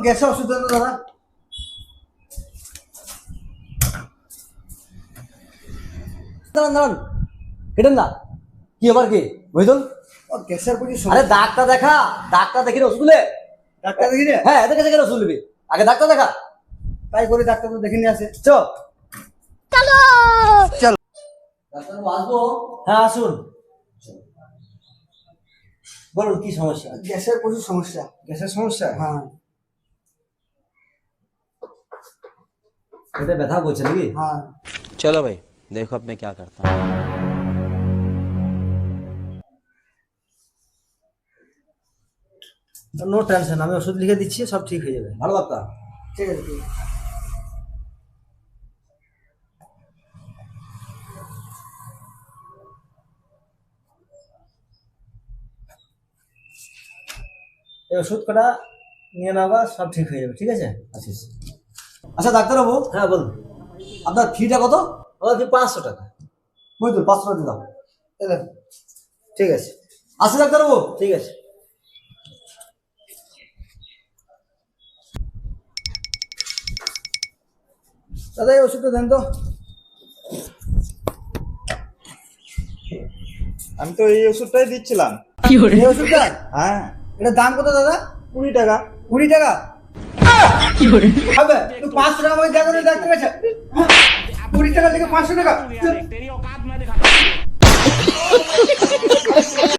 গ্যাসের ওষুধ দেন দাদা। দাঁড়ান দাঁড়ান, কেটেন না। কি আবার কি বুঝল? গ্যাসের প্রচুর আরে সমস্যা। ডাক্তার দেখা, ডাক্তার দেখি ওষুধ দিলে। ডাক্তার দেখি রে? হ্যাঁ, এদের কাছে কেন ওষুধ নিবি? আগে ডাক্তার দেখা। তাই করে ডাক্তার তো দেখে নিয়ে আসে। চল চলো। ডাক্তারবাবু আসবো? হ্যাঁ আসুন। বলুন কি সমস্যা? গ্যাসের প্রচুর সমস্যা। গ্যাসের সমস্যা? হ্যাঁ পেটে ব্যথা করছে নাকি? হ্যাঁ। चलो भाई देखो अब मैं क्या करता हूँ। নো টেনশন, আমি ওষুধ লিখে দিচ্ছি, সব ঠিক হয়ে যাবে। ভালো ডাক্তার। ঠিক আছে ঠিক আছে। এই ওষুধ কটা নিয়ে নেওয়া, সব ঠিক হয়ে যাবে। ঠিক আছে? আচ্ছা ডাক্তারবাবু। হ্যাঁ বলুন। আপনার ফিটা কত? আমার ফি 500 টাকা। বুঝলো, 500 টাকা দাও। ঠিক আছে, আসি ডাক্তারবাবু। ঠিক আছে। দাদা এই ওষুধটা দেন তো। আমি তো এই ওষুধটাই দিচ্ছিলাম। এই ওষুধটা? হ্যাঁ, এটার দাম কত দাদা? 20 টাকা। 20 টাকা? হবে তুই 500 টাকা আমাকে দেখো ডাক্তার কাছে। 20 টাকা থেকে 500 টাকা?